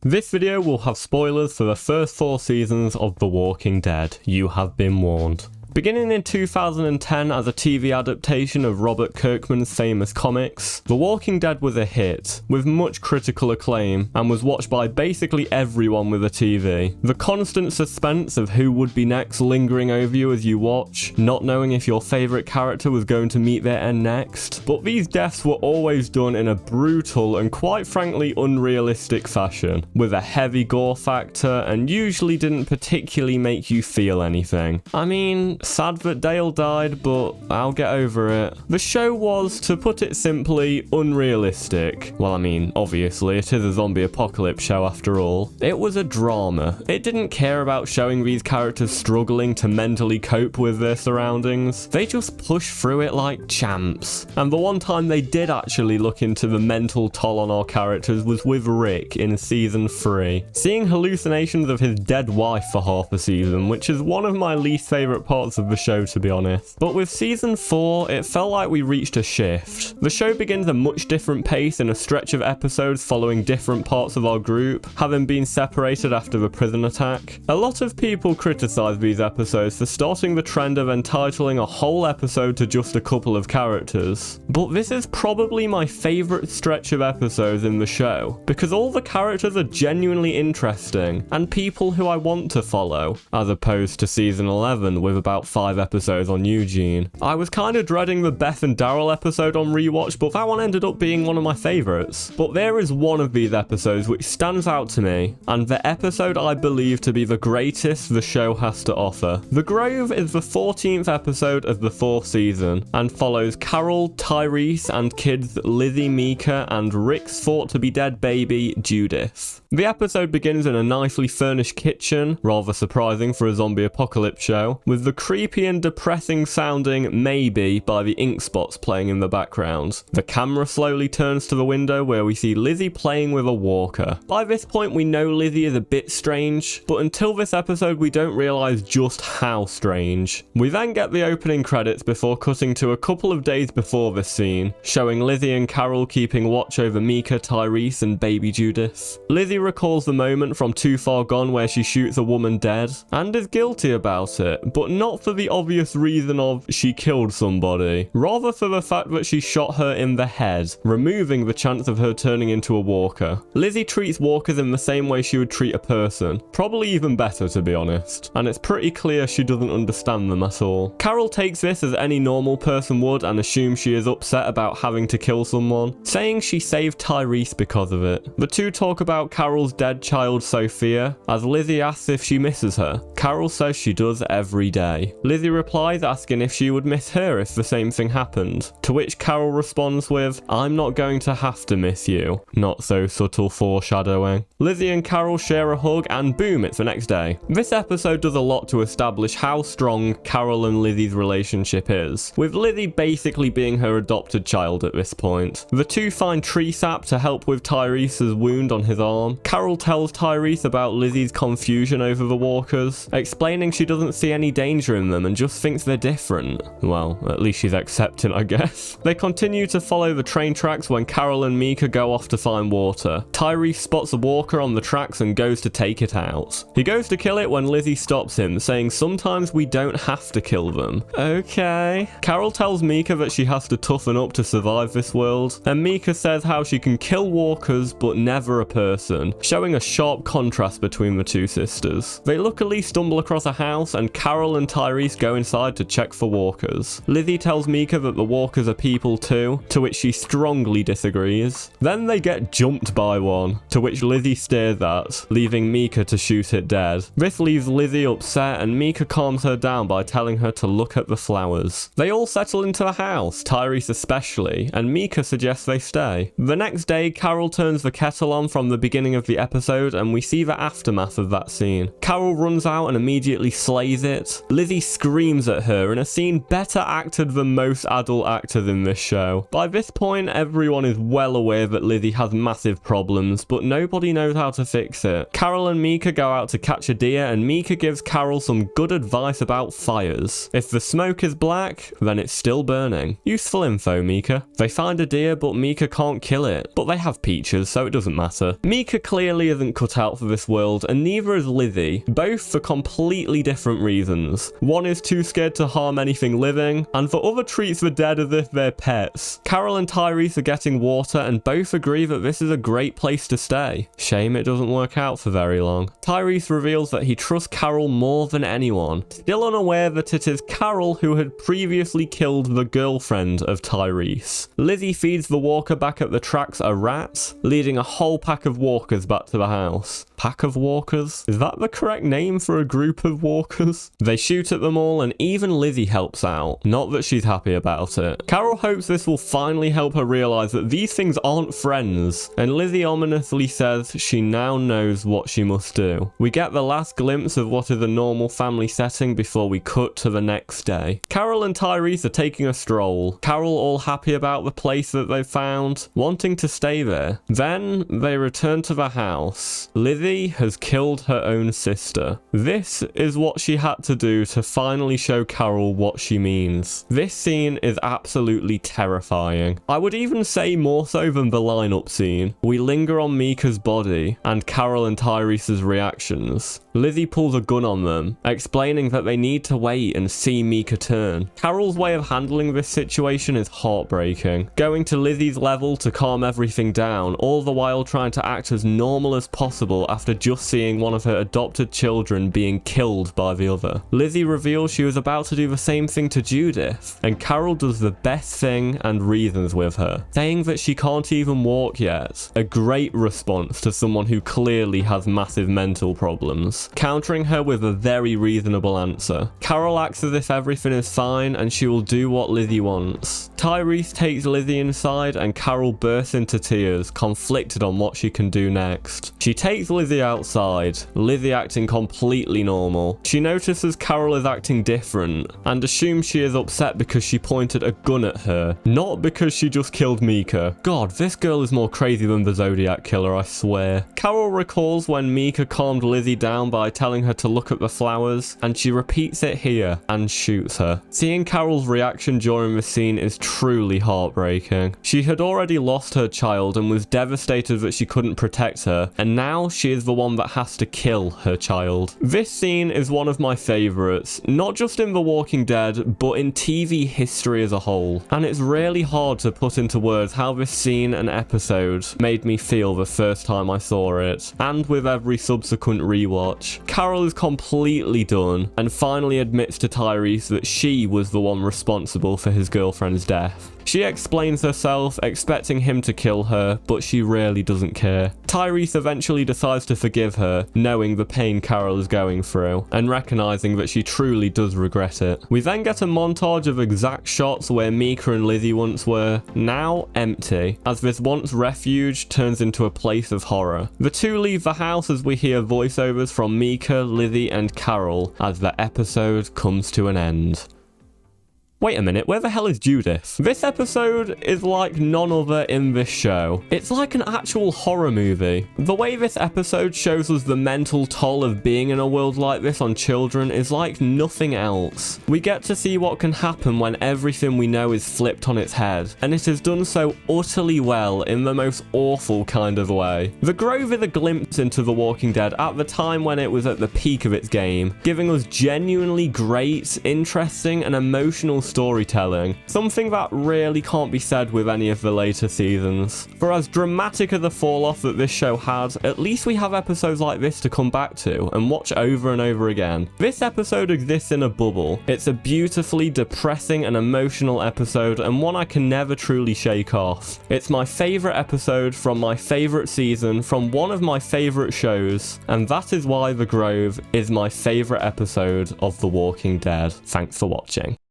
This video will have spoilers for the first 4 seasons of The Walking Dead. You have been warned. Beginning in 2010 as a TV adaptation of Robert Kirkman's famous comics, The Walking Dead was a hit, with much critical acclaim, and was watched by basically everyone with a TV. The constant suspense of who would be next lingering over you as you watch, not knowing if your favourite character was going to meet their end next. But these deaths were always done in a brutal and quite frankly unrealistic fashion, with a heavy gore factor, and usually didn't particularly make you feel anything. I mean, sad that Dale died, but I'll get over it. The show was, to put it simply, unrealistic. Well, I mean, obviously, it is a zombie apocalypse show after all. It was a drama. It didn't care about showing these characters struggling to mentally cope with their surroundings. They just pushed through it like champs. And the one time they did actually look into the mental toll on our characters was with Rick in season 3. Seeing hallucinations of his dead wife for half a season, which is one of my least favourite parts of the show, to be honest. But with season 4, it felt like we reached a shift. The show begins a much different pace in a stretch of episodes following different parts of our group, having been separated after the prison attack. A lot of people criticise these episodes for starting the trend of entitling a whole episode to just a couple of characters. But this is probably my favourite stretch of episodes in the show, because all the characters are genuinely interesting, and people who I want to follow, as opposed to season 11 with about 5 episodes on Eugene. I was kind of dreading the Beth and Daryl episode on rewatch, but that one ended up being one of my favourites. But there is one of these episodes which stands out to me, and the episode I believe to be the greatest the show has to offer. The Grove is the 14th episode of the 4th season, and follows Carol, Tyrese, and kids Lizzie, Mika, and Rick's thought-to-be-dead baby, Judith. The episode begins in a nicely furnished kitchen, rather surprising for a zombie apocalypse show, with the creepy and depressing sounding Maybe by the ink spots playing in the background. The camera slowly turns to the window where we see Lizzie playing with a walker. By this point we know Lizzie is a bit strange, but until this episode we don't realise just how strange. We then get the opening credits before cutting to a couple of days before this scene, showing Lizzie and Carol keeping watch over Mika, Tyrese, and baby Judith. Lizzie recalls the moment from Too Far Gone where she shoots a woman dead, and is guilty about it, but not for the obvious reason of she killed somebody, rather for the fact that she shot her in the head, removing the chance of her turning into a walker. Lizzie treats walkers in the same way she would treat a person, probably even better to be honest, and it's pretty clear she doesn't understand them at all. Carol takes this as any normal person would and assumes she is upset about having to kill someone, saying she saved Tyrese because of it. The two talk about Carol's dead child Sophia, as Lizzie asks if she misses her. Carol says she does every day. Lizzie replies asking if she would miss her if the same thing happened, to which Carol responds with, "I'm not going to have to miss you." Not so subtle foreshadowing. Lizzie and Carol share a hug and boom, it's the next day. This episode does a lot to establish how strong Carol and Lizzie's relationship is, with Lizzie basically being her adopted child at this point. The two find tree sap to help with Tyrese's wound on his arm. Carol tells Tyrese about Lizzie's confusion over the walkers, explaining she doesn't see any danger in them and just thinks they're different. Well, at least she's accepting, I guess. They continue to follow the train tracks when Carol and Mika go off to find water. Tyrese spots a walker on the tracks and goes to take it out. He goes to kill it when Lizzie stops him, saying sometimes we don't have to kill them. Okay. Carol tells Mika that she has to toughen up to survive this world, and Mika says how she can kill walkers but never a person, showing a sharp contrast between the two sisters. They luckily stumble across a house and Carol and Tyrese go inside to check for walkers. Lizzie tells Mika that the walkers are people too, to which she strongly disagrees. Then they get jumped by one, to which Lizzie stares at, leaving Mika to shoot it dead. This leaves Lizzie upset and Mika calms her down by telling her to look at the flowers. They all settle into the house, Tyrese especially, and Mika suggests they stay. The next day, Carol turns the kettle on from the beginning of the episode and we see the aftermath of that scene. Carol runs out and immediately slays it. Lizzie screams at her in a scene better acted than most adult actors in this show. By this point, everyone is well aware that Lizzie has massive problems, but nobody knows how to fix it. Carol and Mika go out to catch a deer and Mika gives Carol some good advice about fires. If the smoke is black, then it's still burning. Useful info, Mika. They find a deer, but Mika can't kill it. But they have peaches, so it doesn't matter. Mika clearly isn't cut out for this world, and neither is Lizzie, both for completely different reasons. One is too scared to harm anything living, and the other treats the dead as if they're pets. Carol and Tyrese are getting water, and both agree that this is a great place to stay. Shame it doesn't work out for very long. Tyrese reveals that he trusts Carol more than anyone, still unaware that it is Carol who had previously killed the girlfriend of Tyrese. Lizzie feeds the walker back at the tracks a rat, leading a whole pack of walkers back to the house. Pack of walkers? Is that the correct name for a group of walkers? They shoot at them all, and even Lizzie helps out. Not that she's happy about it. Carol hopes this will finally help her realize that these things aren't friends, and Lizzie ominously says she now knows what she must do. We get the last glimpse of what is a normal family setting before we cut to the next day. Carol and Tyrese are taking a stroll. Carol all happy about the place that they've found, wanting to stay there. Then they return to the house. Lizzie has killed her own sister. This is what she had to do to finally show Carol what she means. This scene is absolutely terrifying. I would even say more so than the lineup scene. We linger on Mika's body and Carol and Tyrese's reactions. Lizzie pulls a gun on them, explaining that they need to wait and see Mika turn. Carol's way of handling this situation is heartbreaking, going to Lizzie's level to calm everything down, all the while trying to act as normal as possible after just seeing one of her adopted children being killed by the other. Lizzie reveals she was about to do the same thing to Judith, and Carol does the best thing and reasons with her, saying that she can't even walk yet. A great response to someone who clearly has massive mental problems, countering her with a very reasonable answer. Carol acts as if everything is fine and she will do what Lizzie wants. Tyrese takes Lizzie inside and Carol bursts into tears, conflicted on what she can do next. She takes Lizzie outside, Lizzie acting completely normal. She notices Carol is acting different and assumes she is upset because she pointed a gun at her, not because she just killed Mika. God, this girl is more crazy than the Zodiac Killer, I swear. Carol recalls when Mika calmed Lizzie down by telling her to look at the flowers, and she repeats it here and shoots her. Seeing Carol's reaction during this scene is truly heartbreaking. She had already lost her child and was devastated that she couldn't protect her, and now she is the one that has to kill her child. This scene is one of my favorites, not just in The Walking Dead, but in TV history as a whole. And it's really hard to put into words how this scene and episode made me feel the first time I saw it, and with every subsequent rewatch. Carol is completely done, and finally admits to Tyrese that she was the one responsible for his girlfriend's death. She explains herself, expecting him to kill her, but she really doesn't care. Tyrese eventually decides to forgive her, knowing the pain Carol is going through, and recognizing that she truly does regret it. We then get a montage of exact shots where Mika and Lizzie once were, now empty, as this once refuge turns into a place of horror. The two leave the house as we hear voiceovers from Mika, Lizzie, and Carol as the episode comes to an end. Wait a minute, where the hell is Judith? This episode is like none other in this show. It's like an actual horror movie. The way this episode shows us the mental toll of being in a world like this on children is like nothing else. We get to see what can happen when everything we know is flipped on its head, and it is done so utterly well in the most awful kind of way. The Grove is a glimpse into The Walking Dead at the time when it was at the peak of its game, giving us genuinely great, interesting, and emotional storytelling, something that really can't be said with any of the later seasons. For as dramatic as the fall off that this show had, at least we have episodes like this to come back to and watch over and over again. This episode exists in a bubble. It's a beautifully depressing and emotional episode, and one I can never truly shake off. It's my favourite episode from my favourite season from one of my favourite shows, and that is why The Grove is my favourite episode of The Walking Dead. Thanks for watching.